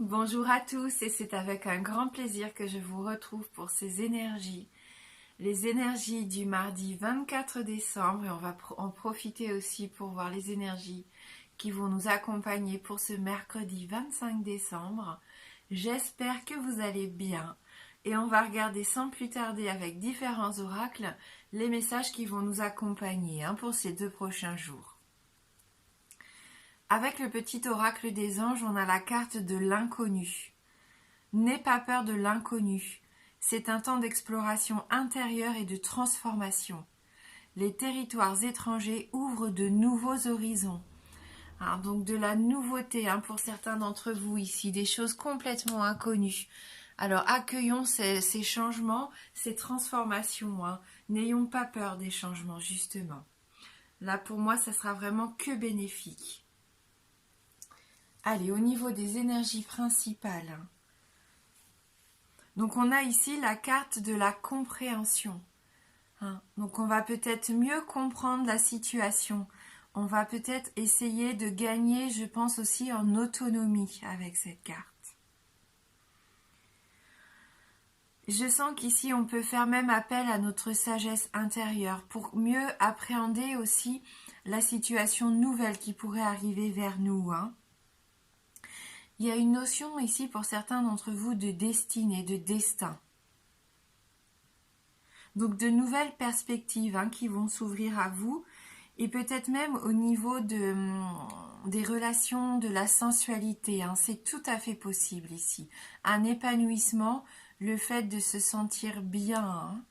Bonjour à tous et c'est avec un grand plaisir que je vous retrouve pour ces énergies. Les énergies du mardi 24 décembre et on va en profiter aussi pour voir les énergies qui vont nous accompagner pour ce mercredi 25 décembre. J'espère que vous allez bien et on va regarder sans plus tarder avec différents oracles les messages qui vont nous accompagner pour ces 2 prochains jours. Avec le petit oracle des anges, on a la carte de l'inconnu. N'aie pas peur de l'inconnu. C'est un temps d'exploration intérieure et de transformation. Les territoires étrangers ouvrent de nouveaux horizons. Donc de la nouveauté pour certains d'entre vous ici, des choses complètement inconnues. Alors accueillons ces changements, ces transformations. N'ayons pas peur des changements, justement. Là, pour moi, ça sera vraiment que bénéfique. Allez, au niveau des énergies principales. Donc on a ici la carte de la compréhension. Donc on va peut-être mieux comprendre la situation. On va peut-être essayer de gagner, je pense aussi, en autonomie avec cette carte. Je sens qu'ici on peut faire même appel à notre sagesse intérieure pour mieux appréhender aussi la situation nouvelle qui pourrait arriver vers nous. Il y a une notion ici pour certains d'entre vous de destinée, de destin. Donc de nouvelles perspectives qui vont s'ouvrir à vous et peut-être même au niveau des relations, de la sensualité. C'est tout à fait possible ici. Un épanouissement, le fait de se sentir bien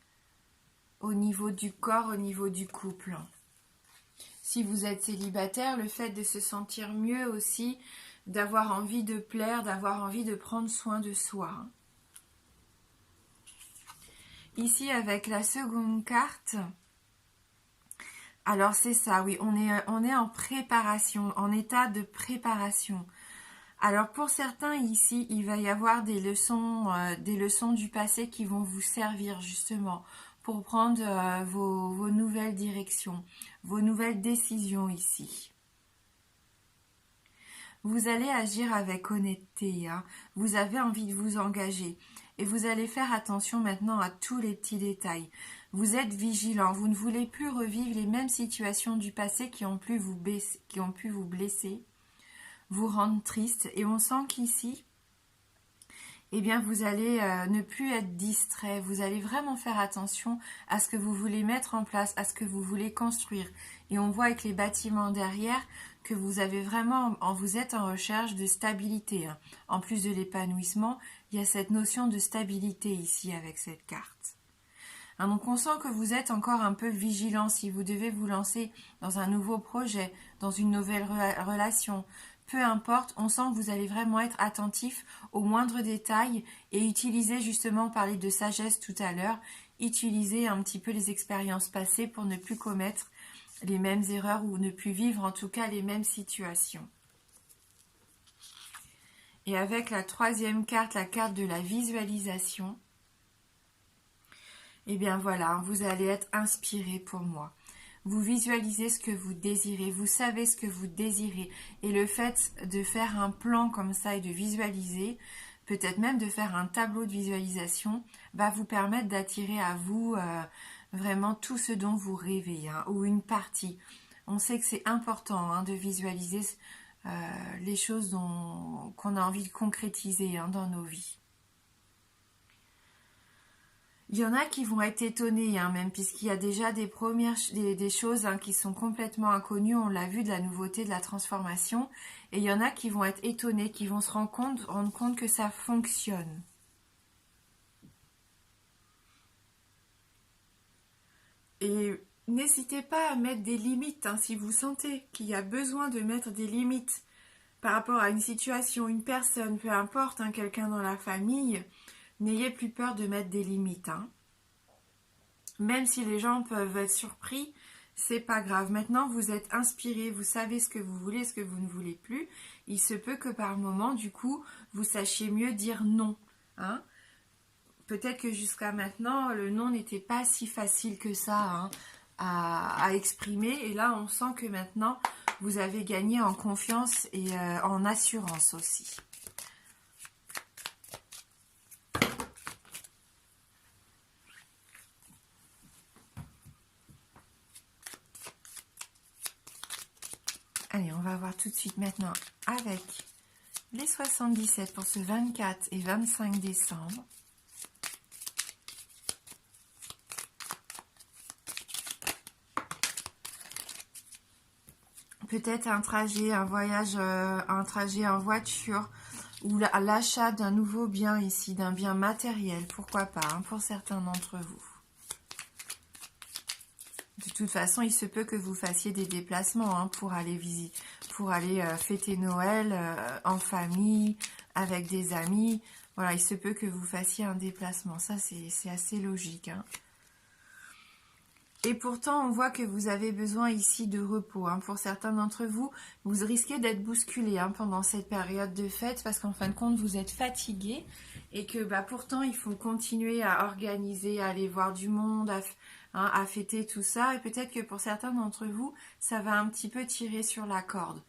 au niveau du corps, au niveau du couple. Si vous êtes célibataire, le fait de se sentir mieux aussi, d'avoir envie de plaire, d'avoir envie de prendre soin de soi. Ici, avec la seconde carte, alors c'est ça, oui, on est en préparation, en état de préparation. Alors pour certains ici, il va y avoir des leçons du passé qui vont vous servir justement pour prendre vos nouvelles directions, vos nouvelles décisions ici. Vous allez agir avec honnêteté, vous avez envie de vous engager et vous allez faire attention maintenant à tous les petits détails. Vous êtes vigilant, vous ne voulez plus revivre les mêmes situations du passé qui ont pu vous blesser, vous rendre triste et on sent qu'ici, vous allez ne plus être distrait, vous allez vraiment faire attention à ce que vous voulez mettre en place, à ce que vous voulez construire. Et on voit avec les bâtiments derrière que vous êtes en recherche de stabilité. En plus de l'épanouissement, il y a cette notion de stabilité ici avec cette carte. Donc on sent que vous êtes encore un peu vigilant si vous devez vous lancer dans un nouveau projet, dans une nouvelle relation. Peu importe, on sent que vous allez vraiment être attentif aux moindres détails et utiliser, justement, parler de sagesse tout à l'heure, utiliser un petit peu les expériences passées pour ne plus commettre les mêmes erreurs ou ne plus vivre en tout cas les mêmes situations. Et avec la troisième carte, la carte de la visualisation, voilà, vous allez être inspiré pour moi. Vous visualisez ce que vous désirez, vous savez ce que vous désirez. Et le fait de faire un plan comme ça et de visualiser, peut-être même de faire un tableau de visualisation, va vous permettre d'attirer à vous vraiment tout ce dont vous rêvez, ou une partie. On sait que c'est important de visualiser les choses qu'on a envie de concrétiser dans nos vies. Il y en a qui vont être étonnés, même puisqu'il y a déjà des choses qui sont complètement inconnues. On l'a vu, de la nouveauté, de la transformation. Et il y en a qui vont être étonnés, qui vont se rendre compte que ça fonctionne. Et n'hésitez pas à mettre des limites si vous sentez qu'il y a besoin de mettre des limites par rapport à une situation, une personne, peu importe, quelqu'un dans la famille. N'ayez plus peur de mettre des limites. Même si les gens peuvent être surpris, c'est pas grave. Maintenant, vous êtes inspiré, vous savez ce que vous voulez, ce que vous ne voulez plus. Il se peut que par moment, du coup, vous sachiez mieux dire non. Peut-être que jusqu'à maintenant, le non n'était pas si facile que ça à exprimer. Et là, on sent que maintenant, vous avez gagné en confiance et en assurance aussi. va voir tout de suite maintenant avec les 77 pour ce 24 et 25 décembre. Peut-être un trajet, un voyage, un trajet en voiture ou l'achat d'un nouveau bien ici, d'un bien matériel, pourquoi pas, hein, pour certains d'entre vous. De toute façon, il se peut que vous fassiez des déplacements hein, pour aller fêter Noël en famille, avec des amis. Voilà, il se peut que vous fassiez un déplacement. Ça, c'est assez logique. Hein. Et pourtant, on voit que vous avez besoin ici de repos. Hein. Pour certains d'entre vous, vous risquez d'être bousculé hein, pendant cette période de fête parce qu'en fin de compte, vous êtes fatigué et que pourtant, il faut continuer à organiser, à aller voir du monde, à fêter tout ça. Et peut-être que pour certains d'entre vous, ça va un petit peu tirer sur la corde.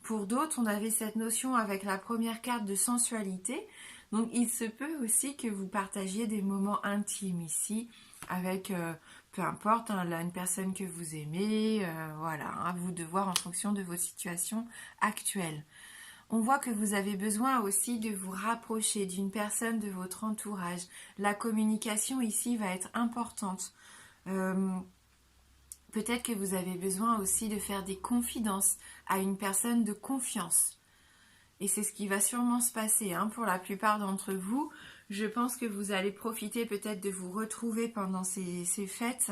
Pour d'autres, on avait cette notion avec la première carte de sensualité. Donc, il se peut aussi que vous partagiez des moments intimes ici avec... peu importe, hein, là, une personne que vous aimez, voilà, à vous de voir en fonction de vos situations actuelles. On voit que vous avez besoin aussi de vous rapprocher d'une personne de votre entourage. La communication ici va être importante. Peut-être que vous avez besoin aussi de faire des confidences à une personne de confiance. Et c'est ce qui va sûrement se passer hein, pour la plupart d'entre vous. Je pense que vous allez profiter peut-être de vous retrouver pendant ces fêtes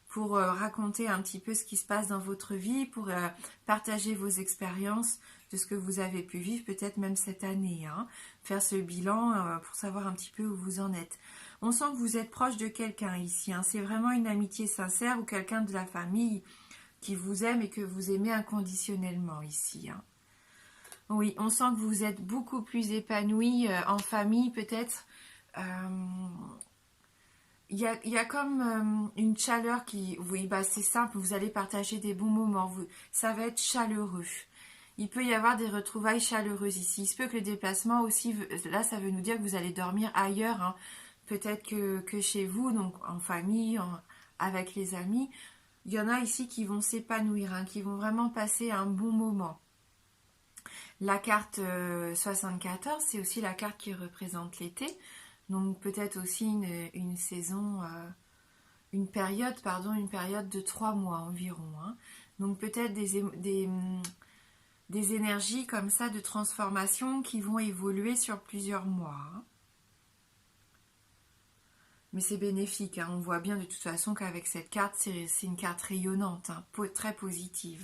pour raconter un petit peu ce qui se passe dans votre vie, pour partager vos expériences de ce que vous avez pu vivre, peut-être même cette année. Hein, faire ce bilan pour savoir un petit peu où vous en êtes. On sent que vous êtes proche de quelqu'un ici. Hein, c'est vraiment une amitié sincère ou quelqu'un de la famille qui vous aime et que vous aimez inconditionnellement ici. Hein. Oui, on sent que vous êtes beaucoup plus épanoui en famille, peut-être. Il y a comme une chaleur qui... Oui, c'est simple, vous allez partager des bons moments. Ça va être chaleureux. Il peut y avoir des retrouvailles chaleureuses ici. Il se peut que le déplacement aussi... Là, ça veut nous dire que vous allez dormir ailleurs. Hein, peut-être que chez vous, donc en famille, avec les amis. Il y en a ici qui vont s'épanouir, hein, qui vont vraiment passer un bon moment. La carte 74, c'est aussi la carte qui représente l'été. Donc peut-être aussi une saison, une période de 3 mois environ. Hein. Donc peut-être des énergies comme ça de transformation qui vont évoluer sur plusieurs mois. Hein. Mais c'est bénéfique. Hein. On voit bien de toute façon qu'avec cette carte, c'est une carte rayonnante, hein, très positive.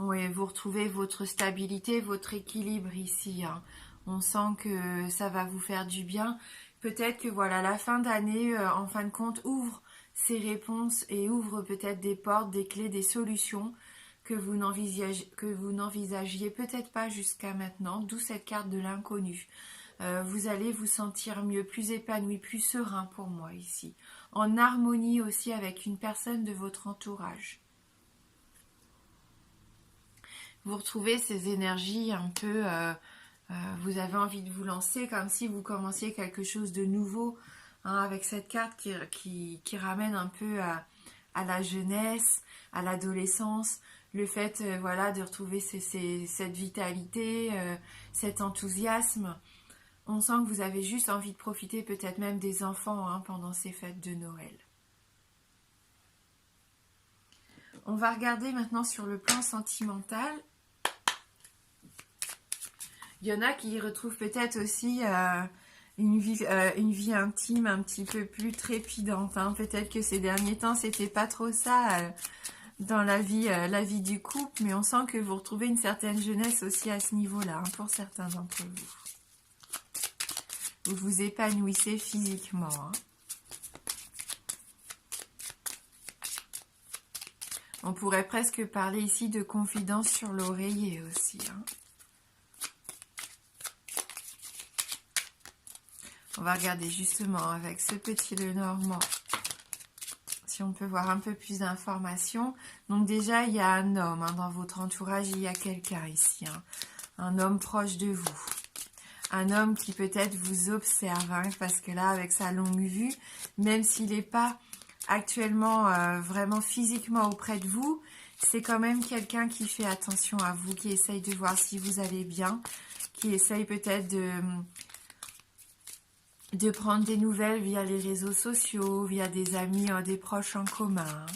Oui, vous retrouvez votre stabilité, votre équilibre ici. Hein. On sent que ça va vous faire du bien. Peut-être que voilà, la fin d'année, en fin de compte, ouvre ces réponses et ouvre peut-être des portes, des clés, des solutions que vous n'envisagiez peut-être pas jusqu'à maintenant, d'où cette carte de l'inconnu. Vous allez vous sentir mieux, plus épanoui, plus serein pour moi ici. En harmonie aussi avec une personne de votre entourage. Vous retrouvez ces énergies un peu, vous avez envie de vous lancer comme si vous commenciez quelque chose de nouveau, hein, avec cette carte qui ramène un peu à la jeunesse, à l'adolescence, le fait voilà, de retrouver cette vitalité, cet enthousiasme. On sent que vous avez juste envie de profiter peut-être même des enfants hein, pendant ces fêtes de Noël. On va regarder maintenant sur le plan sentimental. Il y en a qui retrouvent peut-être aussi une vie intime un petit peu plus trépidante. Hein. Peut-être que ces derniers temps, c'était pas trop ça dans la vie du couple, mais on sent que vous retrouvez une certaine jeunesse aussi à ce niveau-là, hein, pour certains d'entre vous. Vous vous épanouissez physiquement. Hein. On pourrait presque parler ici de confidence sur l'oreiller aussi. Hein. On va regarder justement avec ce petit Lenormand si on peut voir un peu plus d'informations. Donc déjà, il y a un homme hein, dans votre entourage, il y a quelqu'un ici, hein, un homme proche de vous. Un homme qui peut-être vous observe, hein, parce que là, avec sa longue vue, même s'il n'est pas actuellement vraiment physiquement auprès de vous, c'est quand même quelqu'un qui fait attention à vous, qui essaye de voir si vous allez bien, qui essaye peut-être de prendre des nouvelles via les réseaux sociaux, via des amis, des proches en commun.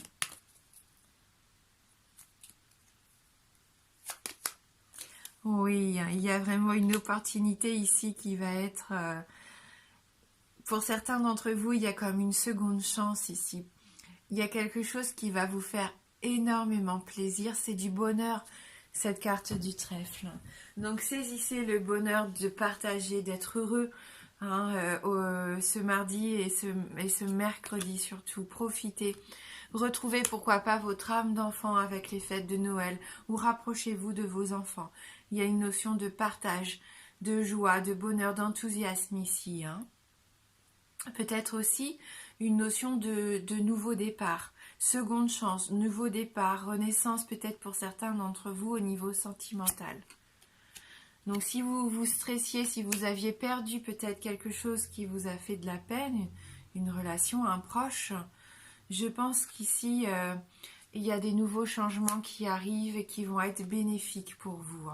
Oui, il y a vraiment une opportunité ici qui va être... pour certains d'entre vous, il y a comme une seconde chance ici. Il y a quelque chose qui va vous faire énormément plaisir, c'est du bonheur, cette carte du trèfle. Donc saisissez le bonheur de partager, d'être heureux ce mardi et ce mercredi surtout. Profitez. Retrouvez pourquoi pas votre âme d'enfant avec les fêtes de Noël ou rapprochez-vous de vos enfants. Il y a une notion de partage, de joie, de bonheur, d'enthousiasme ici. Peut-être aussi une notion de nouveau départ, seconde chance, nouveau départ, renaissance peut-être pour certains d'entre vous au niveau sentimental. Donc si vous vous stressiez, si vous aviez perdu peut-être quelque chose qui vous a fait de la peine, une relation, un proche, je pense qu'ici il y a des nouveaux changements qui arrivent et qui vont être bénéfiques pour vous.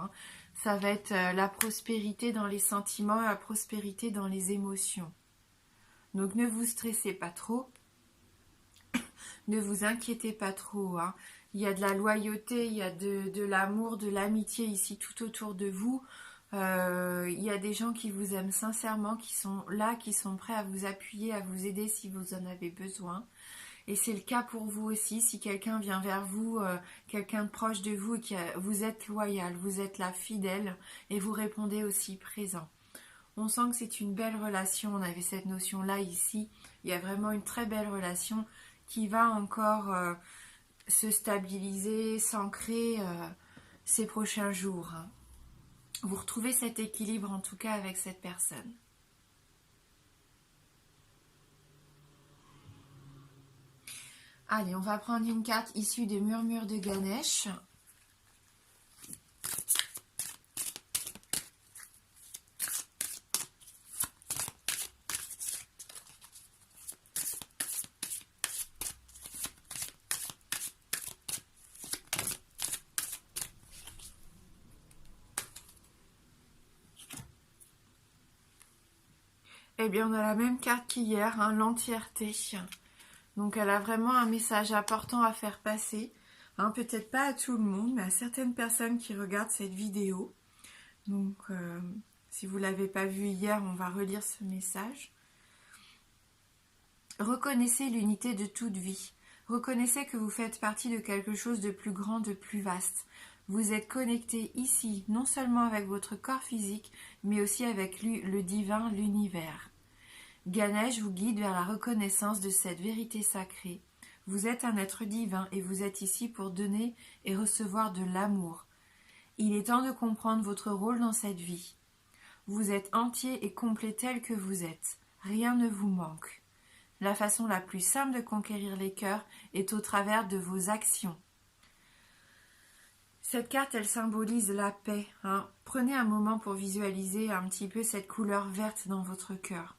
Ça va être la prospérité dans les sentiments, la prospérité dans les émotions. Donc ne vous stressez pas trop, ne vous inquiétez pas trop. Il y a de la loyauté, il y a de l'amour, de l'amitié ici tout autour de vous. Il y a des gens qui vous aiment sincèrement, qui sont là, qui sont prêts à vous appuyer, à vous aider si vous en avez besoin. Et c'est le cas pour vous aussi, si quelqu'un vient vers vous, quelqu'un de proche de vous, vous êtes loyal, vous êtes là fidèle et vous répondez aussi présent. On sent que c'est une belle relation, on avait cette notion-là ici. Il y a vraiment une très belle relation qui va encore se stabiliser, s'ancrer ces prochains jours. Vous retrouvez cet équilibre en tout cas avec cette personne. Allez, on va prendre une carte issue des murmures de Ganesh. Eh bien, on a la même carte qu'hier, l'entièreté. Donc, elle a vraiment un message important à faire passer. Peut-être pas à tout le monde, mais à certaines personnes qui regardent cette vidéo. Donc, si vous ne l'avez pas vu hier, on va relire ce message. Reconnaissez l'unité de toute vie. Reconnaissez que vous faites partie de quelque chose de plus grand, de plus vaste. Vous êtes connecté ici, non seulement avec votre corps physique, mais aussi avec le divin, l'univers. Ganesh vous guide vers la reconnaissance de cette vérité sacrée. Vous êtes un être divin et vous êtes ici pour donner et recevoir de l'amour. Il est temps de comprendre votre rôle dans cette vie. Vous êtes entier et complet tel que vous êtes. Rien ne vous manque. La façon la plus simple de conquérir les cœurs est au travers de vos actions. Cette carte, elle symbolise la paix. Prenez un moment pour visualiser un petit peu cette couleur verte dans votre cœur.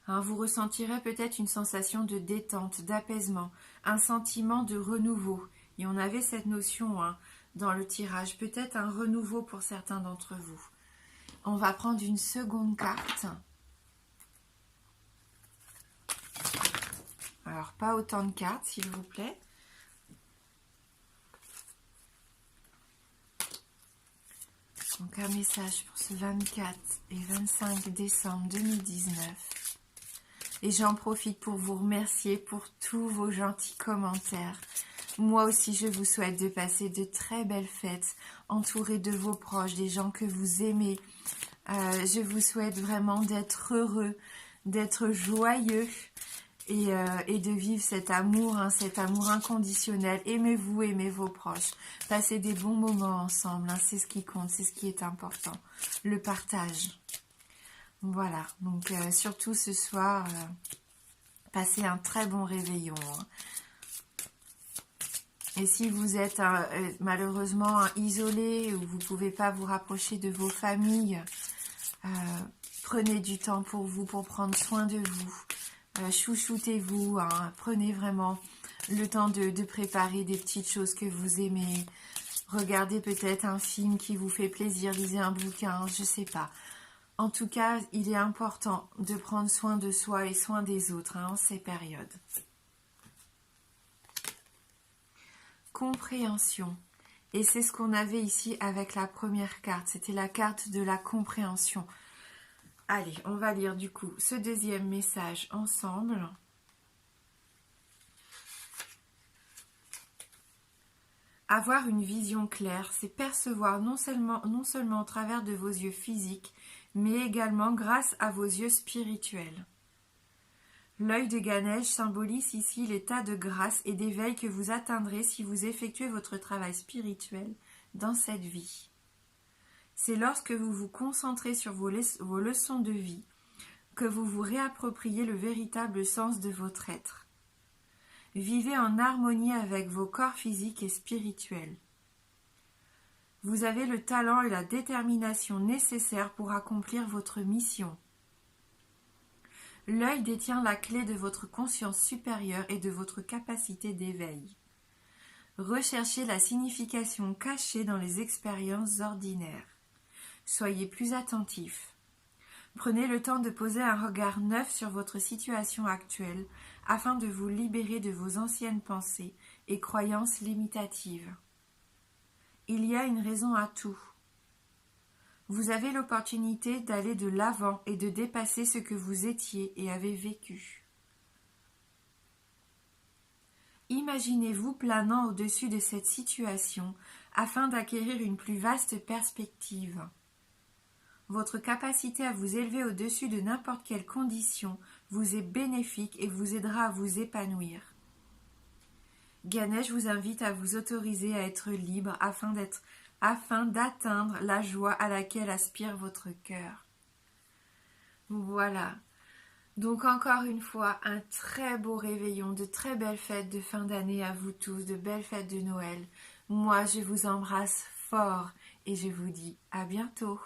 Vous ressentirez peut-être une sensation de détente, d'apaisement, un sentiment de renouveau. Et on avait cette notion dans le tirage, peut-être un renouveau pour certains d'entre vous. On va prendre une seconde carte. Alors, pas autant de cartes, s'il vous plaît. Donc, un message pour ce 24 et 25 décembre 2019. Et j'en profite pour vous remercier pour tous vos gentils commentaires. Moi aussi, je vous souhaite de passer de très belles fêtes, entourés de vos proches, des gens que vous aimez. Je vous souhaite vraiment d'être heureux, d'être joyeux et de vivre cet amour inconditionnel. Aimez-vous, aimez vos proches. Passez des bons moments ensemble, c'est ce qui compte, c'est ce qui est important. Le partage. Voilà, donc surtout ce soir, passez un très bon réveillon. Et si vous êtes malheureusement isolé ou vous ne pouvez pas vous rapprocher de vos familles, prenez du temps pour vous, pour prendre soin de vous. Chouchoutez-vous, prenez vraiment le temps de préparer des petites choses que vous aimez. Regardez peut-être un film qui vous fait plaisir, lisez un bouquin, je sais pas. En tout cas, il est important de prendre soin de soi et soin des autres en ces périodes. Compréhension. Et c'est ce qu'on avait ici avec la première carte. C'était la carte de la compréhension. Allez, on va lire du coup ce deuxième message ensemble. Avoir une vision claire, c'est percevoir non seulement au travers de vos yeux physiques, mais également grâce à vos yeux spirituels. L'œil de Ganesh symbolise ici l'état de grâce et d'éveil que vous atteindrez si vous effectuez votre travail spirituel dans cette vie. C'est lorsque vous vous concentrez sur vos leçons de vie que vous vous réappropriez le véritable sens de votre être. Vivez en harmonie avec vos corps physiques et spirituels. Vous avez le talent et la détermination nécessaires pour accomplir votre mission. L'œil détient la clé de votre conscience supérieure et de votre capacité d'éveil. Recherchez la signification cachée dans les expériences ordinaires. Soyez plus attentif. Prenez le temps de poser un regard neuf sur votre situation actuelle afin de vous libérer de vos anciennes pensées et croyances limitatives. Il y a une raison à tout. Vous avez l'opportunité d'aller de l'avant et de dépasser ce que vous étiez et avez vécu. Imaginez-vous planant au-dessus de cette situation afin d'acquérir une plus vaste perspective. Votre capacité à vous élever au-dessus de n'importe quelle condition vous est bénéfique et vous aidera à vous épanouir. Ganesh vous invite à vous autoriser à être libre afin d'atteindre la joie à laquelle aspire votre cœur. Voilà. Donc encore une fois, un très beau réveillon, de très belles fêtes de fin d'année à vous tous, de belles fêtes de Noël. Moi, je vous embrasse fort et je vous dis à bientôt.